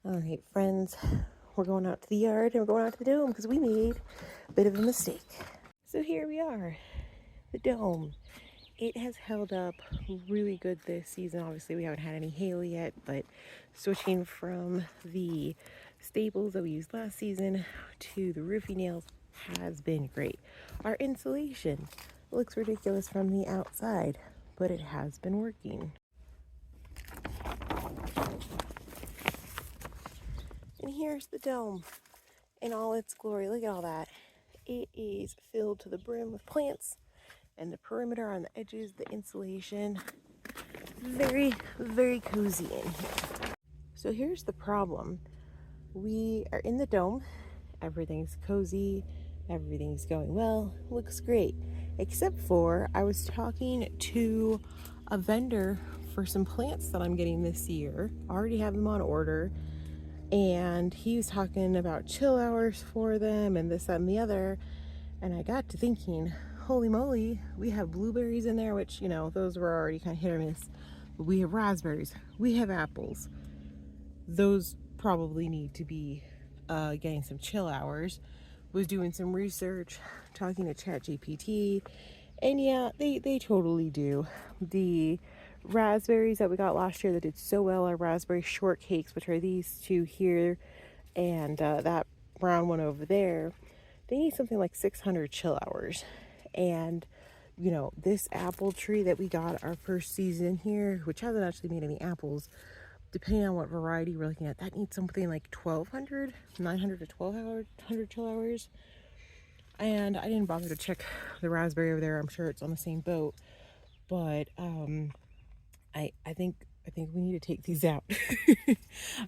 All right, friends, we're going out to the yard and we're going out to the dome because we made a bit of a mistake. So here we are, the dome. It has held up really good this season. Obviously, we haven't had any hail yet, but switching from the staples that we used last season to the roofing nails has been great. Our insulation looks ridiculous from the outside, but it has been working. And here's the dome in all its glory. Look at all that. It is filled to the brim with plants, and the perimeter on the edges, the insulation, very, very cozy in here. So here's the problem. We are in the dome. Everything's cozy. Everything's going well. Looks great. Except for I was talking to a vendor for some plants that I'm getting this year. I already have them on order. And he was talking about chill hours for them and this, that, and the other. And I got to thinking, holy moly, we have blueberries in there, which, you know, those were already kind of hit or miss. But we have raspberries, we have apples. Those probably need to be getting some chill hours. Was doing some research, talking to ChatGPT, and yeah, they totally do. The raspberries that we got last year that did so well are raspberry shortcakes, which are these two here and that brown one over there. They need something like 600 chill hours. And you know, this apple tree that we got our first season here, which hasn't actually made any apples, depending on what variety we're looking at, that needs something like 1200, 900 to 1200 chill hours. And I didn't bother to check the raspberry over there. I'm sure it's on the same boat, but I think we need to take these out.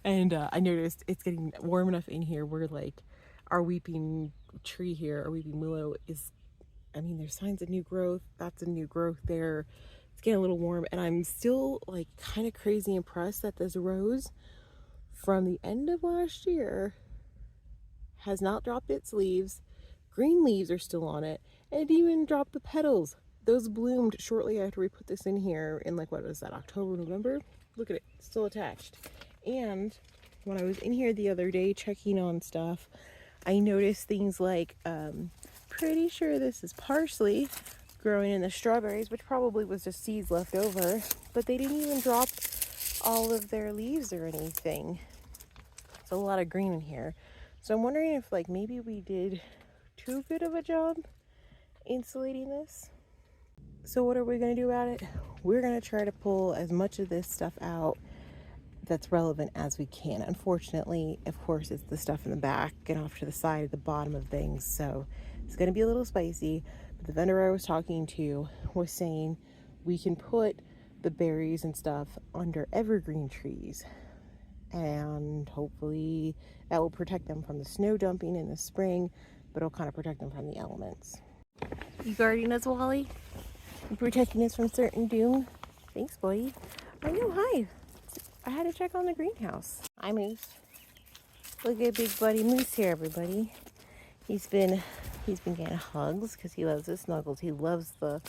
And I noticed it's getting warm enough in here where like our weeping tree here, our weeping willow is, I mean, there's signs of new growth. That's a new growth there. It's getting a little warm, and I'm still like kind of crazy impressed that this rose from the end of last year has not dropped its leaves. Green leaves are still on it, and it even dropped the petals. Those bloomed shortly after we put this in here in like, what was that, October, November? Look at it, still attached. And when I was in here the other day checking on stuff, I noticed things like, pretty sure this is parsley growing in the strawberries, which probably was just seeds left over, but they didn't even drop all of their leaves or anything. It's a lot of green in here. So I'm wondering if like maybe we did too good of a job insulating this. So what are we going to do about it? We're going to try to pull as much of this stuff out that's relevant as we can. Unfortunately, of course, it's the stuff in the back and off to the side at the bottom of things, so it's going to be a little spicy. But the vendor I was talking to was saying we can put the berries and stuff under evergreen trees, and hopefully that will protect them from the snow dumping in the spring, but it'll kind of protect them from the elements. You guarding us, Wally? You protecting us from certain doom? Thanks, boy. I know, hi. I had to check on the greenhouse. Hi, Moose. Look at big buddy Moose here, everybody. He's been getting hugs because he loves the snuggles. He loves the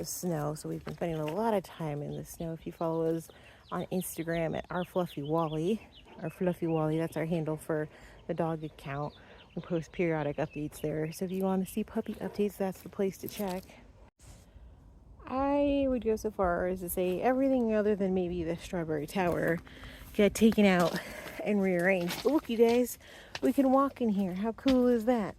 snow, so we've been spending a lot of time in the snow. If you follow us on Instagram at our Fluffy Wally, that's our handle for the dog account. We post periodic updates there. So if you want to see puppy updates, that's the place to check. I would go so far as to say everything other than maybe the strawberry tower get taken out and rearranged. But look, you guys, we can walk in here. How cool is that?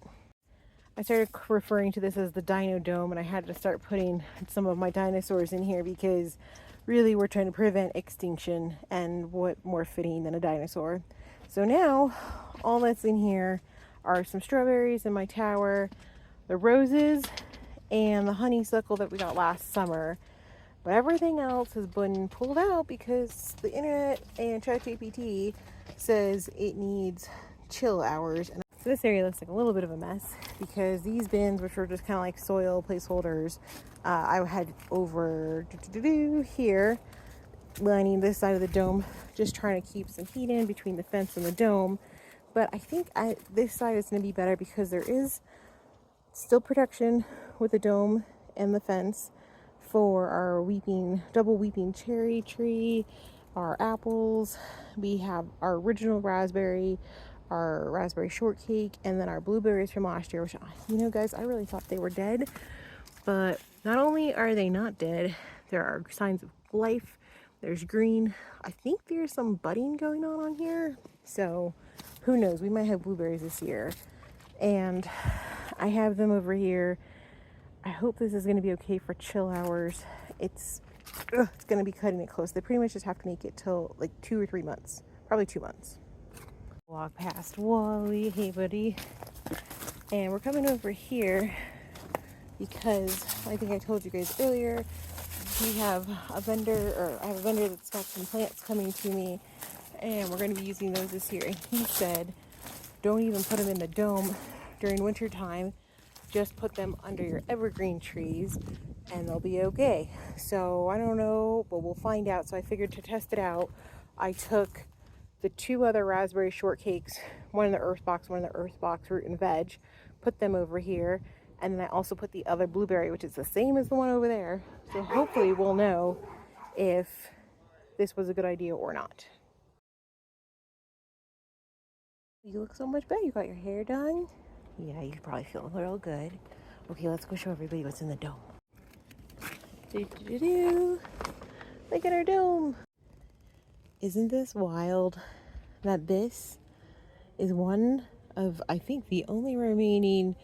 I started referring to this as the Dino Dome, and I had to start putting some of my dinosaurs in here because really we're trying to prevent extinction, and what more fitting than a dinosaur. So now all that's in here are some strawberries in my tower, the roses, and the honeysuckle that we got last summer. But everything else has been pulled out because the internet and ChatGPT says it needs chill hours. And so this area looks like a little bit of a mess because these bins, which were just kind of like soil placeholders, I had over here lining this side of the dome, just trying to keep some heat in between the fence and the dome. But I think this side is going to be better because there is still protection with the dome and the fence for our double weeping cherry tree, our apples. We have our original raspberry, our raspberry shortcake, and then our blueberries from last year, which, you know, guys, I really thought they were dead. But not only are they not dead, there are signs of life. There's green. I think there's some budding going on here. So who knows? We might have blueberries this year. And I have them over here. I hope this is going to be okay for chill hours. It's going to be cutting it close. They pretty much just have to make it till like 2 or 3 months. Probably 2 months. Walk past Wally. Hey, buddy. And we're coming over here because I think I told you guys earlier, we have a vendor, or I have a vendor that's got some plants coming to me, and we're going to be using those this year. And he said, don't even put them in the dome during winter time. Just put them under your evergreen trees and they'll be okay. So I don't know, but we'll find out. So I figured to test it out, I took the 2 other raspberry shortcakes, one in the earth box, one in the earth box root and veg, put them over here. And then I also put the other blueberry, which is the same as the one over there. So hopefully we'll know if this was a good idea or not. You look so much better. You got your hair done. Yeah, you probably feel real good. Okay, let's go show everybody what's in the dome. Look at our dome. Isn't this wild that this is one of, I think, the only remaining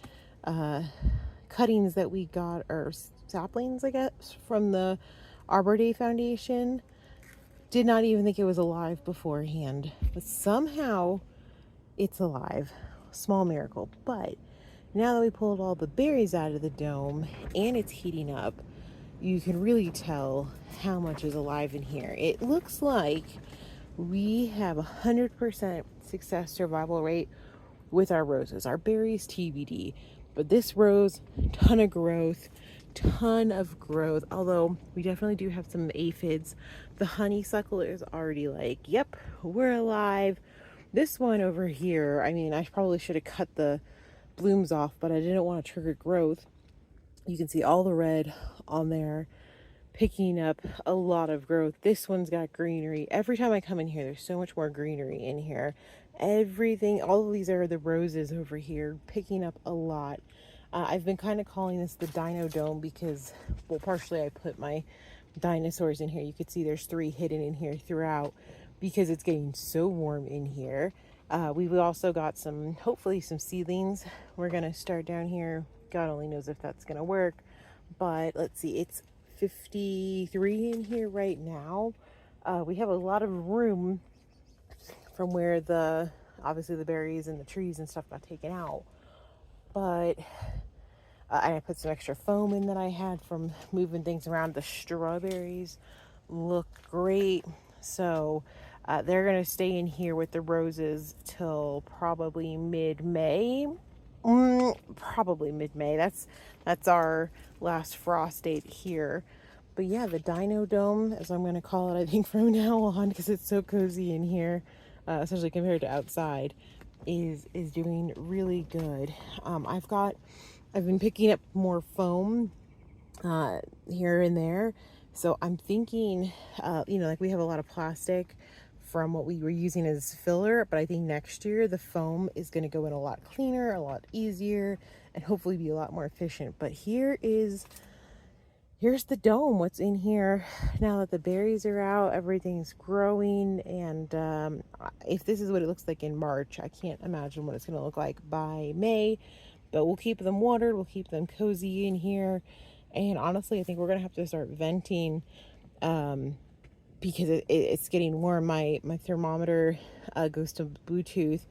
cuttings that we got, or saplings, I guess, from the Arbor Day Foundation. Did not even think it was alive beforehand, but somehow it's alive. Small miracle. But now that we pulled all the berries out of the dome and it's heating up, you can really tell how much is alive in here. It looks like we have 100% success survival rate with our roses. Our berries TBD, but this rose, ton of growth, although we definitely do have some aphids. The honeysuckle is already like, yep, we're alive. This one over here, I mean, I probably should have cut the blooms off, but I didn't want to trigger growth. You can see all the red on there, picking up a lot of growth. This one's got greenery. Every time I come in here, there's so much more greenery in here. Everything, all of these are the roses over here, picking up a lot. I've been kind of calling this the Dino Dome because, well, partially I put my dinosaurs in here. You could see there's 3 hidden in here throughout because it's getting so warm in here. We've also got some, hopefully some seedlings. We're going to start down here. God only knows if that's going to work. But let's see, it's 53 in here right now. We have a lot of room from where obviously the berries and the trees and stuff got taken out. But I put some extra foam in that I had from moving things around. The strawberries look great. So they're going to stay in here with the roses till probably mid-May. Probably mid-May. That's our last frost date here. But yeah, the Dino Dome, as I'm going to call it, I think from now on, because it's so cozy in here, especially compared to outside, is doing really good. I've been picking up more foam here and there. So I'm thinking, like we have a lot of plastic from what we were using as filler, but I think next year the foam is going to go in a lot cleaner, a lot easier, and hopefully be a lot more efficient. But here's the dome, what's in here now that the berries are out, everything's growing. And if this is what it looks like in March, I can't imagine what it's going to look like by May. But we'll keep them watered, we'll keep them cozy in here. And honestly, I think we're going to have to start venting because it's getting warm. My thermometer goes to Bluetooth,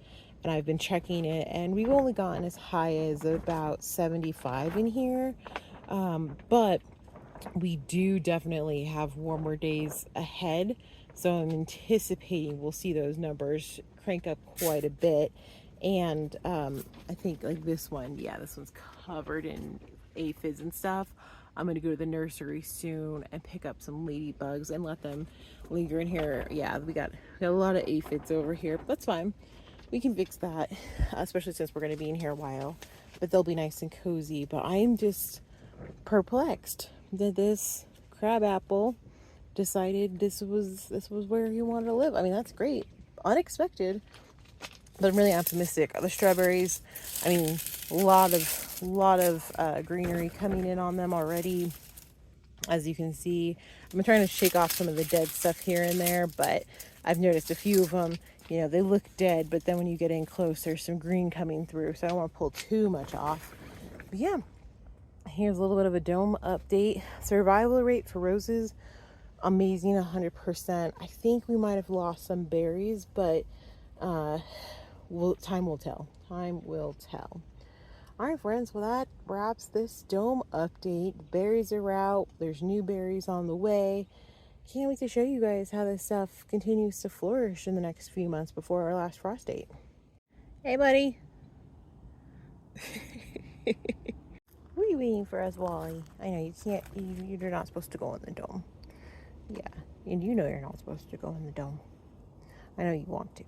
and I've been checking it, and we've only gotten as high as about 75 in here. But we do definitely have warmer days ahead. So I'm anticipating we'll see those numbers crank up quite a bit. And I think like this one, yeah, this one's covered in aphids and stuff. I'm going to go to the nursery soon and pick up some ladybugs and let them linger in here. Yeah, we got a lot of aphids over here. But that's fine. We can fix that, especially since we're going to be in here a while. But they'll be nice and cozy. But I'm just perplexed that this crabapple decided this was where he wanted to live. I mean, that's great. Unexpected, but I'm really optimistic. The strawberries, I mean, a lot of greenery coming in on them already. As you can see, I'm trying to shake off some of the dead stuff here and there, but I've noticed a few of them, you know, they look dead, but then when you get in close, there's some green coming through, so I don't want to pull too much off. But yeah, here's a little bit of a dome update. Survival rate for roses, amazing, 100%. I think we might have lost some berries, but time will tell. Time will tell. All right, friends, well, that wraps this dome update. The berries are out. There's new berries on the way. Can't wait to show you guys how this stuff continues to flourish in the next few months before our last frost date. Hey, buddy. What are you waiting for us, Wally? I know you can't, you're not supposed to go in the dome. Yeah, and you know you're not supposed to go in the dome. I know you want to,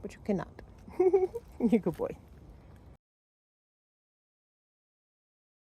but you cannot. You're a good boy.